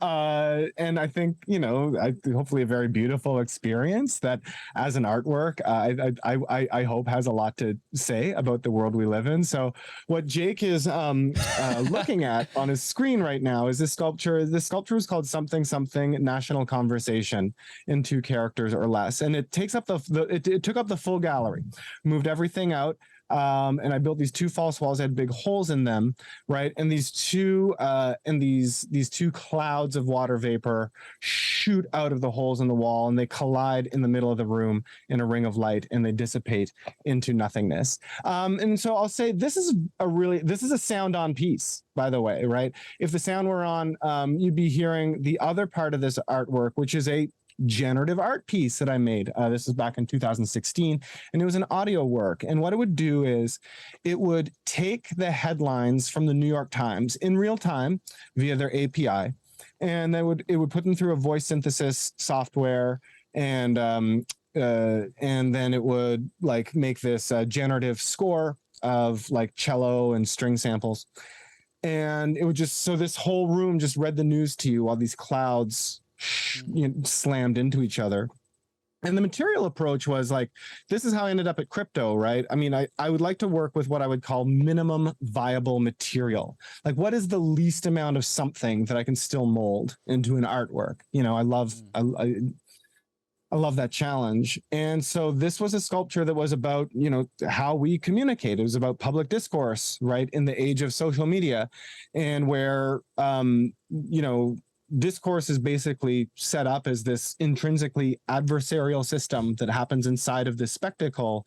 I think hopefully a very beautiful experience that, as an artwork, I hope has a lot to say about the world we live in. So what Jake is looking at on his screen right now is this sculpture. This sculpture is called something National Conversation in 2 characters or less, and it takes up it took up the full gallery, moved everything out. And I built these 2 false walls that had big holes in them, right? And these two clouds of water vapor shoot out of the holes in the wall, and they collide in the middle of the room in a ring of light, and they dissipate into nothingness. And so I'll say this is a sound on piece, by the way, right? If the sound were on, you'd be hearing the other part of this artwork, which is a generative art piece that I made. This is back in 2016, and it was an audio work. And what it would do is it would take the headlines from the New York Times in real time via their API, and it would put them through a voice synthesis software, and then it would like make this generative score of like cello and string samples. And it would so this whole room just read the news to you while these clouds slammed into each other. And the material approach was like, this is how I ended up at crypto, right? I mean, I would like to work with what I would call minimum viable material. Like, what is the least amount of something that I can still mold into an artwork? I I love that challenge. And so this was a sculpture that was about, you know, how we communicate. It was about public discourse, right? In the age of social media, and where, you know, discourse is basically set up as this intrinsically adversarial system that happens inside of this spectacle.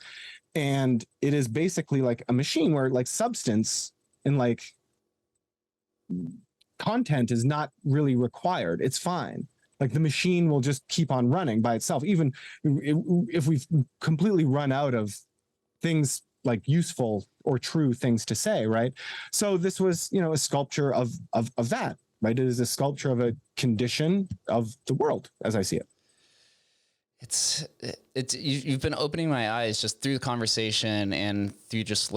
And it is basically like a machine where like substance and like content is not really required. It's fine. Like the machine will just keep on running by itself, even if we've completely run out of things like useful or true things to say, right? So this was, you know, a sculpture of that, right? It is a sculpture of a condition of the world as I see it. You've been opening my eyes just through the conversation and through just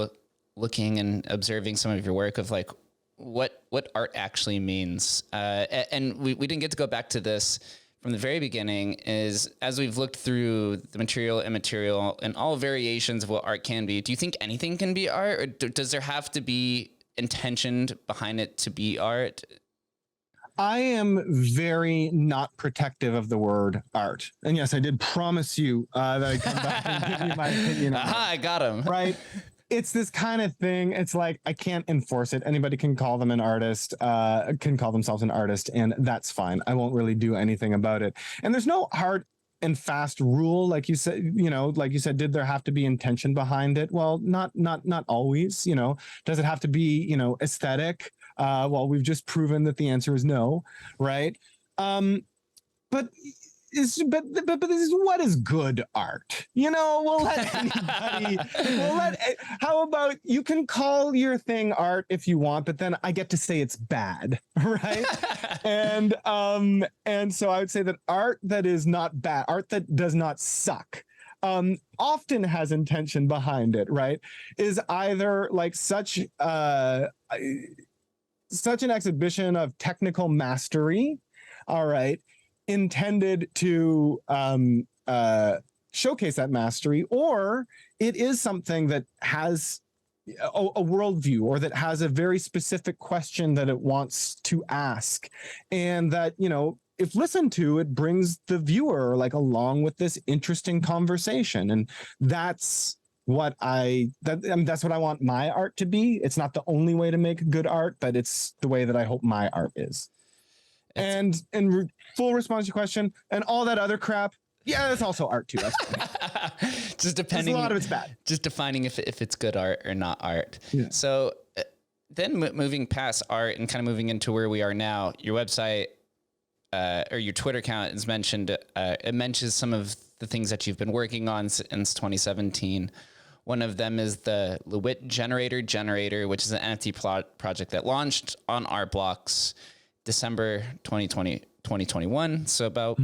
looking and observing some of your work of like what art actually means. And we didn't get to go back to this from the very beginning, is as we've looked through the material, immaterial, and all variations of what art can be, do you think anything can be art, or does there have to be intention behind it to be art? I am very not protective of the word art. And yes, I did promise you that I'd come back and give you my opinion on it. I got him. Right? It's this kind of thing. It's like, I can't enforce it. Anybody can call them an artist, can call themselves an artist, and that's fine. I won't really do anything about it. And there's no hard and fast rule. Like you said, you know, like you said, did there have to be intention behind it? Well, not always, you know. Does it have to be, you know, aesthetic? Well, we've just proven that the answer is no, right? But this is what is good art? You know, we'll let anybody. How about you can call your thing art if you want, but then I get to say it's bad, right? and so I would say that art that is not bad, art that does not suck, often has intention behind it, right? Is either like such an exhibition of technical mastery, all right, intended to showcase that mastery, or it is something that has a worldview, or that has a very specific question that it wants to ask, and that, you know, if listened to, it brings the viewer like along with this interesting conversation. And that's what that's what I want my art to be. It's not the only way to make good art, but it's the way that I hope my art is. And in full response to your question, and all that other crap, yeah, that's also art too. That's just depending. A lot of it's bad. Just defining if it's good art or not art. Yeah. So then moving past art and kind of moving into where we are now, your website or your Twitter account is mentioned. It mentions some of the things that you've been working on since 2017. One of them is the LeWitt generator, which is an NFT project that launched on Art Blocks December 2021. So about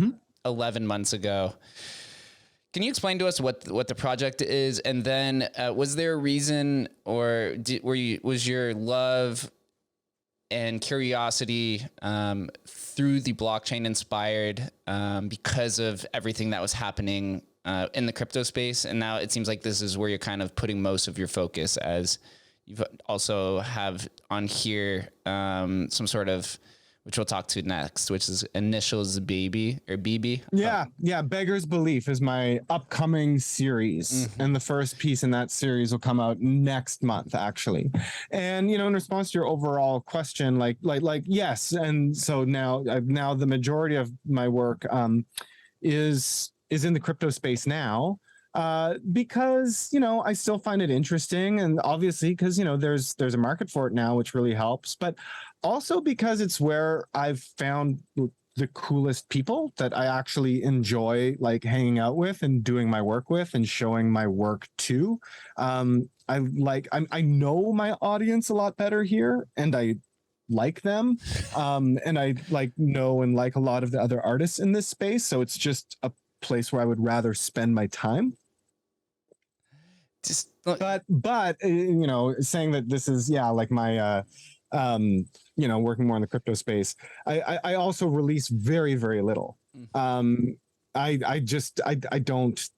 11 months ago. Can you explain to us what the project is? And then was there a reason, or was your love and curiosity through the blockchain inspired because of everything that was happening in the crypto space? And now it seems like this is where you're kind of putting most of your focus, as you've also have on here some sort of, which we'll talk to next, which is initials baby or BB. Yeah. Beggar's Belief is my upcoming series. And the first piece in that series will come out next month, actually. And, you know, in response to your overall question, like, yes. And so now the majority of my work is in the crypto space now. Because, you know, I still find it interesting, and obviously because, you know, there's a market for it now, which really helps, but also because it's where I've found the coolest people that I actually enjoy like hanging out with and doing my work with and showing my work to. I know my audience a lot better here, and I like them, and I know and like a lot of the other artists in this space, so it's just a place where I would rather spend my time. But you know, saying that this is like my you know, working more in the crypto space, I also release very, very little. I don't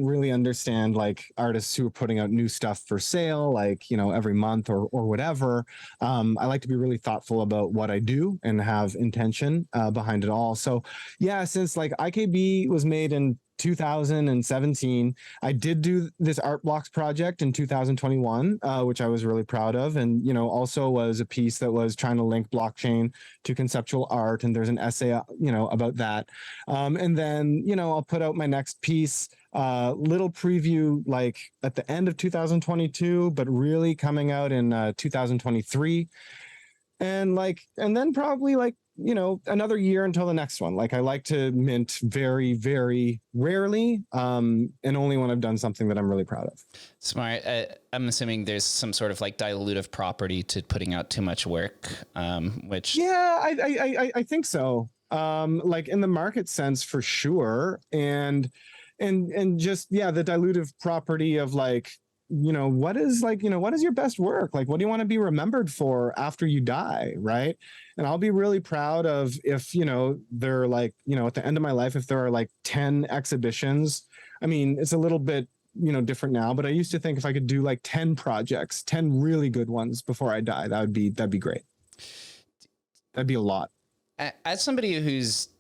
really understand like artists who are putting out new stuff for sale, like, you know, every month or whatever. I like to be really thoughtful about what I do and have intention behind it all. So yeah, since like IKB was made in 2017, I did do this art blocks project in 2021, which I was really proud of, and you know, also was a piece that was trying to link blockchain to conceptual art, and there's an essay, you know, about that. And then, you know, I'll put out my next piece, little preview like at the end of 2022, but really coming out in 2023, and like, and then probably like, you know, another year until the next one. Like I like to mint very, very rarely, and only when I've done something that I'm really proud of. Smart. I'm assuming there's some sort of like dilutive property to putting out too much work, which yeah, I think so. Like in the market sense for sure, and just yeah, the dilutive property of like, you know, what is like, you know, what is your best work? Like, what do you want to be remembered for after you die, right? And I'll be really proud of if, you know, they're like, you know, at the end of my life, if there are like 10 exhibitions. I mean, it's a little bit, you know, different now, but I used to think if I could do like 10 projects, 10 really good ones before I die, that'd be great. That'd be a lot. As somebody who's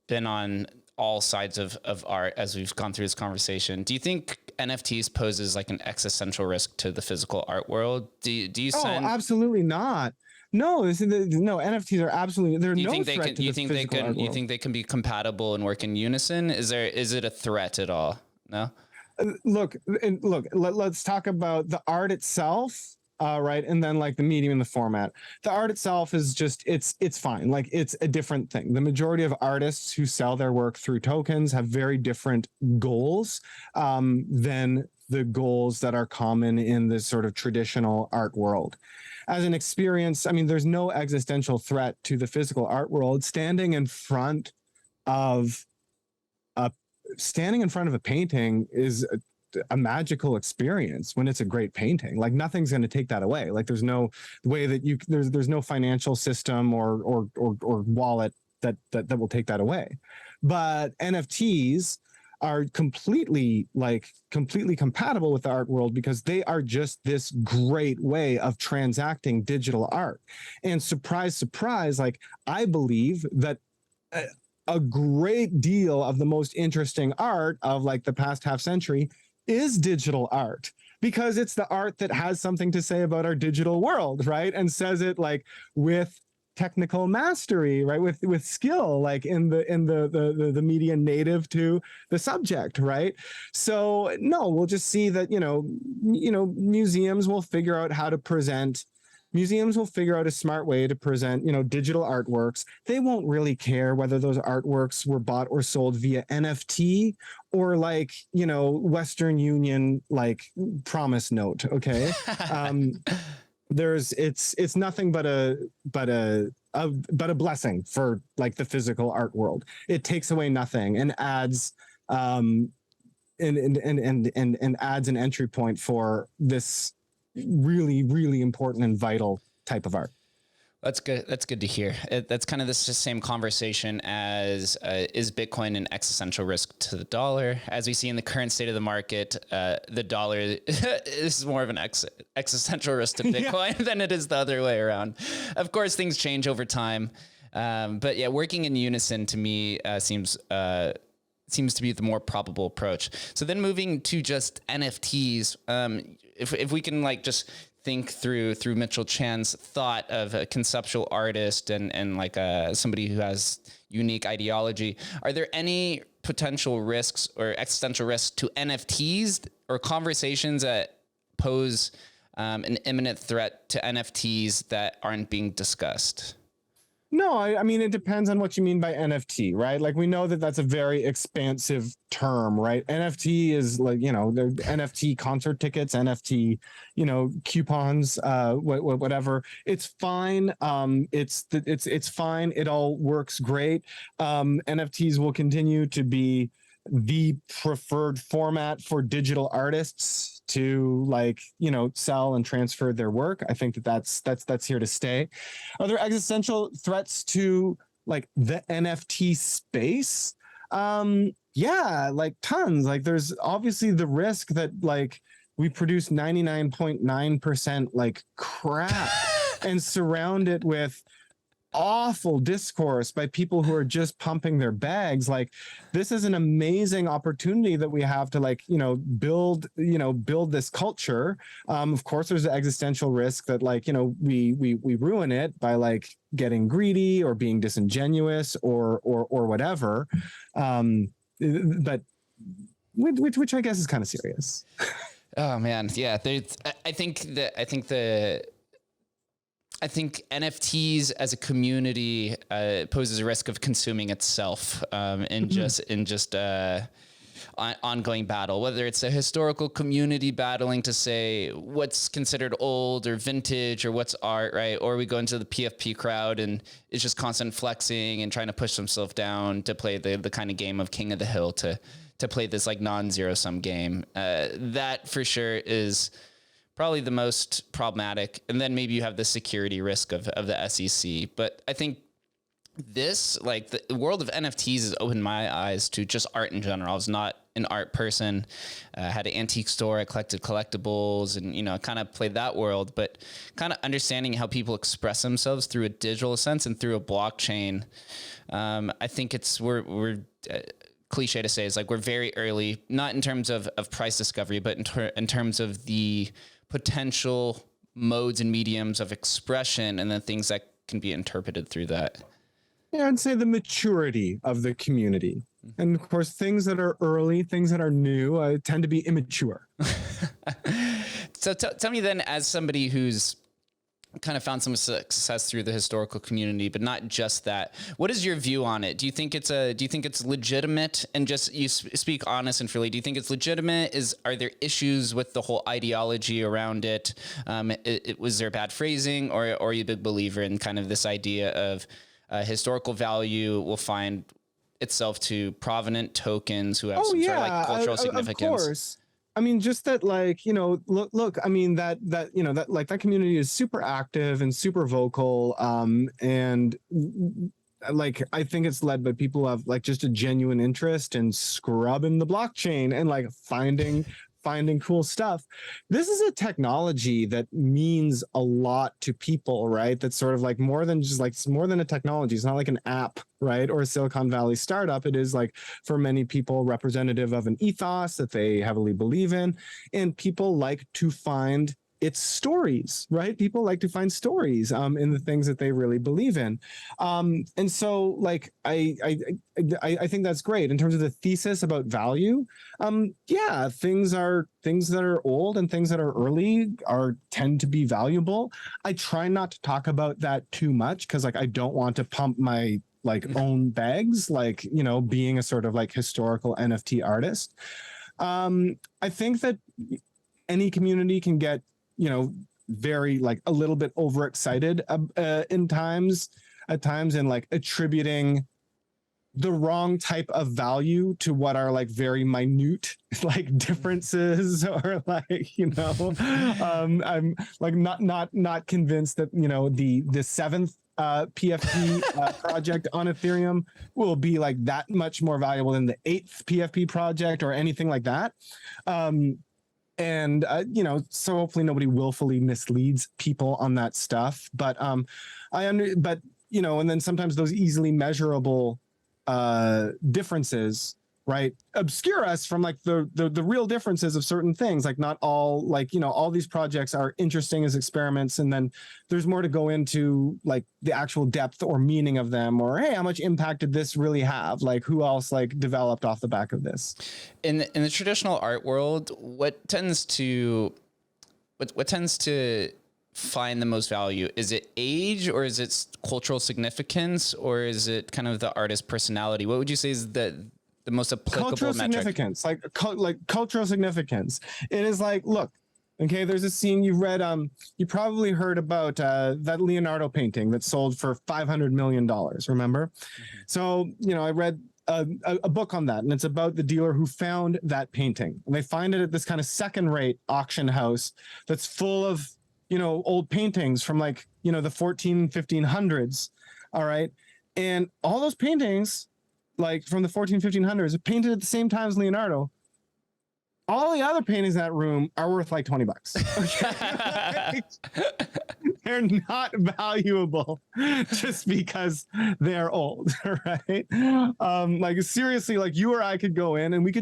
been on all sides of art as we've gone through this conversation, do you think NFTs poses like an existential risk to the physical art world? Do you send? Oh, absolutely not. No, no, NFTs are absolutely, they're no threat to the physical art world. You think they can be compatible and work in unison? Is it a threat at all? No. Look, let's talk about the art itself. Right, and then like the medium and the format. The art itself is just it's fine. Like it's a different thing. The majority of artists who sell their work through tokens have very different goals than the goals that are common in this sort of traditional art world. As an experience, I mean, there's no existential threat to the physical art world. Standing in front of a painting is a magical experience when it's a great painting. Like nothing's going to take that away. Like there's no way that there's no financial system or wallet that will take that away. But NFTs are completely compatible with the art world because they are just this great way of transacting digital art. And surprise, surprise, like I believe that a great deal of the most interesting art of like the past half century is digital art, because it's the art that has something to say about our digital world, right? And says it like with technical mastery, right? With skill, like in the media native to the subject, right? So no, we'll just see that, museums will figure out how to present. Museums will figure out a smart way to present, digital artworks. They won't really care whether those artworks were bought or sold via NFT or like, Western Union, like promise note. Okay. It's nothing but a blessing for like the physical art world. It takes away nothing and adds, and adds an entry point for this really, really important and vital type of art. That's good. That's good to hear. That's kind of the same conversation as is Bitcoin an existential risk to the dollar? As we see in the current state of the market, the dollar is more of an existential risk to Bitcoin than it is the other way around. Of course, things change over time. But yeah, working in unison to me seems to be the more probable approach. So then moving to just NFTs, if we can like just think through Mitchell Chan's thought of a conceptual artist and like somebody who has unique ideology, are there any potential risks or existential risks to NFTs or conversations that pose an imminent threat to NFTs that aren't being discussed? No, I mean, it depends on what you mean by NFT, right? Like we know that that's a very expansive term, right? NFT is like, the NFT concert tickets, NFT, coupons, whatever. It's fine. It's fine. It all works great. NFTs will continue to be the preferred format for digital artists to sell and transfer their work. I think that's here to stay. Are there existential threats to like the NFT space? Yeah, like tons. Like there's obviously the risk that like we produce 99.9% like crap and surround it with awful discourse by people who are just pumping their bags. Like this is an amazing opportunity that we have to like, build this culture. Of course there's the existential risk that like, we ruin it by like getting greedy or being disingenuous or whatever. But which I guess is kind of serious. Oh man. Yeah. I think NFTs as a community poses a risk of consuming itself in just ongoing battle, whether it's a historical community battling to say what's considered old or vintage or what's art, right? Or we go into the PFP crowd and it's just constant flexing and trying to push themselves down to play the kind of game of King of the Hill to play this like non-zero sum game. That for sure is probably the most problematic. And then maybe you have the security risk of the SEC. But I think this, like the world of NFTs has opened my eyes to just art in general. I was not an art person, had an antique store, I collected collectibles and, kind of played that world, but kind of understanding how people express themselves through a digital sense and through a blockchain. I think we're cliche to say is like, we're very early, not in terms of price discovery, but in terms of the potential modes and mediums of expression and the things that can be interpreted through that. Yeah, I'd say the maturity of the community. And of course, things that are early, things that are new, tend to be immature. So tell me then, as somebody who's kind of found some success through the historical community, but not just that, what is your view on it? Do you think it's legitimate? And just, you speak honest and freely, do you think it's legitimate? Are there issues with the whole ideology around it? Was there bad phrasing, or are you a big believer in kind of this idea of historical value will find itself to provenant tokens who have sort of like cultural significance? Of course. I mean, just that, like, look, I mean, that like that community is super active and super vocal. And like, I think it's led by people who have like just a genuine interest in scrubbing the blockchain and like finding cool stuff. This is a technology that means a lot to people, right? That's sort of like more than just like, it's more than a technology. It's not like an app, right? Or a Silicon Valley startup. It is like, for many people, representative of an ethos that they heavily believe in. And people like to find its stories, right? People like to find stories in the things that they really believe in. And so like, I think that's great in terms of the thesis about value. Yeah, things that are old and things that are early tend to be valuable. I try not to talk about that too much because like I don't want to pump my like own bags, like, being a sort of like historical NFT artist. I think that any community can get, very like a little bit overexcited at times and like attributing the wrong type of value to what are like very minute like differences, or like, I'm like not convinced that, the seventh PFP project on Ethereum will be like that much more valuable than the eighth PFP project or anything like that. And so hopefully nobody willfully misleads people on that stuff. But and then sometimes those easily measurable differences, right, obscure us from like the real differences of certain things. Like not all, like, all these projects are interesting as experiments, and then there's more to go into like the actual depth or meaning of them, or hey, how much impact did this really have? Like who else like developed off the back of this? In the traditional art world, what tends to find the most value? Is it age, or is it cultural significance, or is it kind of the artist's personality? What would you say is the most applicable cultural metric? Significance, like cultural significance. It is like, look, okay, there's a scene you've read, you probably heard about that Leonardo painting that sold for $500 million, remember? Mm-hmm. So, I read a book on that, and it's about the dealer who found that painting. And they find it at this kind of second-rate auction house that's full of, old paintings from like, the 1500s. All right. And all those paintings like from the 1500s, painted at the same time as Leonardo. All the other paintings in that room are worth like $20. Okay? They're not valuable just because they're old, right? Like seriously, like you or I could go in and we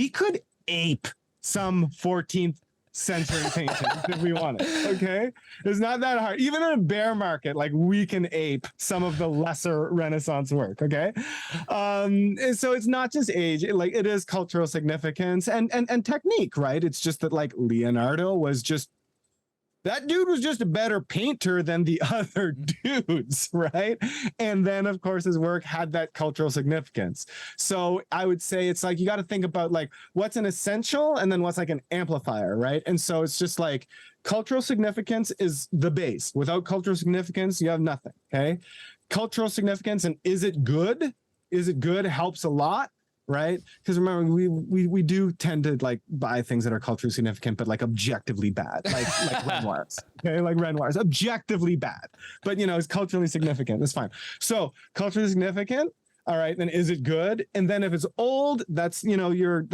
could ape some 14th century painting if we wanted. Okay, it's not that hard. Even in a bear market, like we can ape some of the lesser Renaissance work. Okay, and so it's not just age, like it is cultural significance and technique, right? It's just that like Leonardo was just, that dude was just a better painter than the other dudes, right? And then, of course, his work had that cultural significance. So I would say it's like you got to think about like what's an essential and then what's like an amplifier, right? And so it's just like cultural significance is the base. Without cultural significance, you have nothing, okay? Cultural significance and is it good? Is it good helps a lot. Right? Because remember, we do tend to like buy things that are culturally significant, but like objectively bad, like Renoirs. Okay, like Renoirs, objectively bad, but you know, it's culturally significant. That's fine. So culturally significant. All right, then is it good? And then if it's old, that's you know your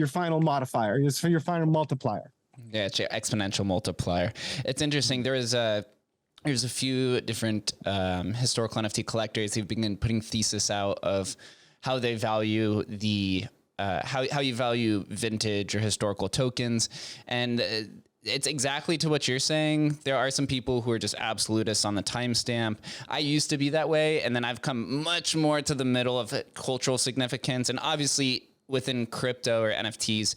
final modifier. It's for your final multiplier. Yeah, it's your exponential multiplier. It's interesting. There's a few different historical NFT collectors who've been putting thesis out of how they value the how you value vintage or historical tokens, and it's exactly to what you're saying. There are some people who are just absolutists on the timestamp. I used to be that way, and then I've come much more to the middle of cultural significance, and obviously within crypto or NFTs,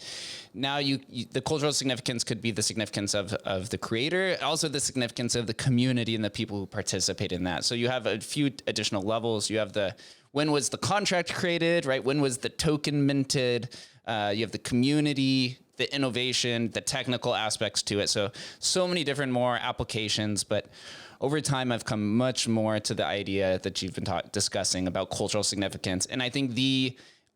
now the cultural significance could be the significance of the creator, also the significance of the community and the people who participate in that. So you have a few additional levels. You have when was the contract created, right? When was the token minted? You have the community, the innovation, the technical aspects to it. So many different more applications, but over time, I've come much more to the idea that you've been discussing about cultural significance. And I think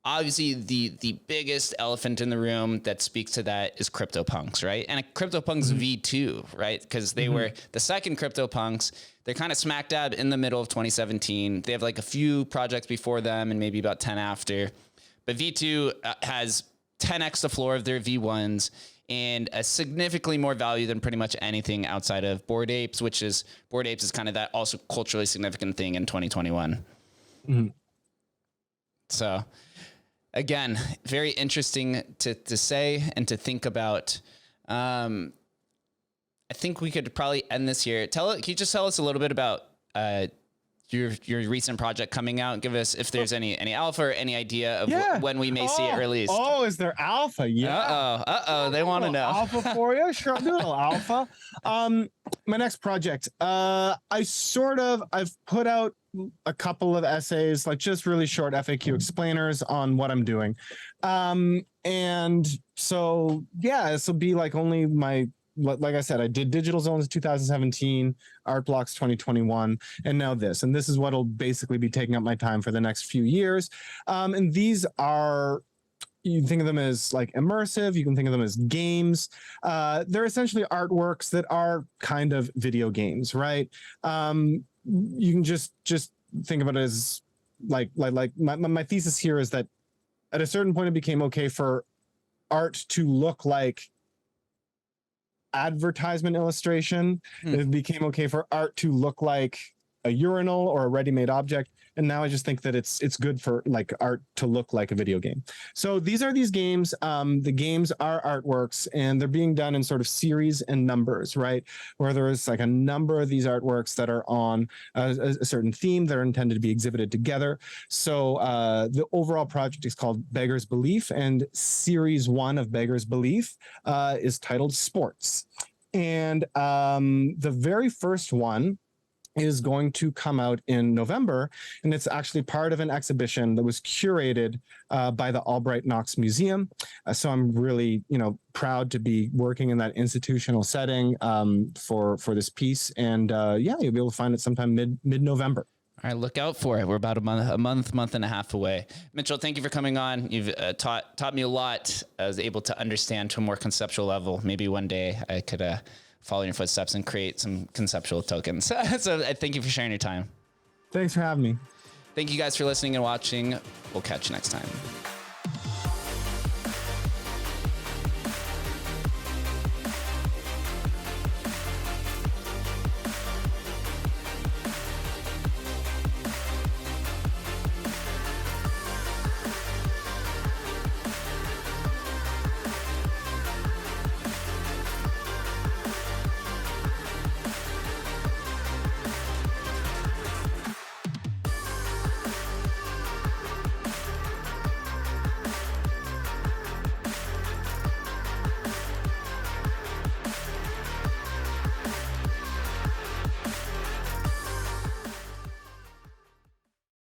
obviously the biggest elephant in the room that speaks to that is CryptoPunks, right? And CryptoPunks V2, right? Because they were the second CryptoPunks. They're kind of smack dab in the middle of 2017. They have like a few projects before them and maybe about 10 after. But V2 has 10x the floor of their V1s and a significantly more value than pretty much anything outside of Bored Apes, Bored Apes is kind of that also culturally significant thing in 2021. So again, very interesting to say and to think about. I think we could probably end this here. Can you just tell us a little bit about your recent project coming out? Give us if there's any alpha or any idea of when we may see it released. Oh, is there alpha? Yeah. They want to know. Alpha for you? Sure, I'll do a little alpha. My next project. I've put out a couple of essays, like just really short FAQ explainers on what I'm doing. And so this will be like only like I said, I did Digital Zones 2017, Art Blocks 2021, and now this. And this is what will basically be taking up my time for the next few years. And these are, you can think of them as like immersive, you can think of them as games. They're essentially artworks that are kind of video games, right? You can just think of it as like my thesis here is that at a certain point it became okay for art to look like advertisement illustration. It became okay for art to look like a urinal or a ready-made object. And now I just think that it's good for like art to look like a video game. So these are these games. The games are artworks and they're being done in sort of series and numbers, right? Where there is like a number of these artworks that are on a certain theme that are intended to be exhibited together. So the overall project is called Beggar's Belief, and series 1 of Beggar's Belief is titled Sports. And the very first one is going to come out in November, and it's actually part of an exhibition that was curated by the Albright Knox Museum. So I'm really, proud to be working in that institutional setting for this piece. And you'll be able to find it sometime mid-November. All right, look out for it. We're about a month and a half away. Mitchell, thank you for coming on. You've taught me a lot. I was able to understand to a more conceptual level. Maybe one day I could follow in your footsteps and create some conceptual tokens. So I thank you for sharing your time. Thanks for having me. Thank you guys for listening and watching. We'll catch you next time.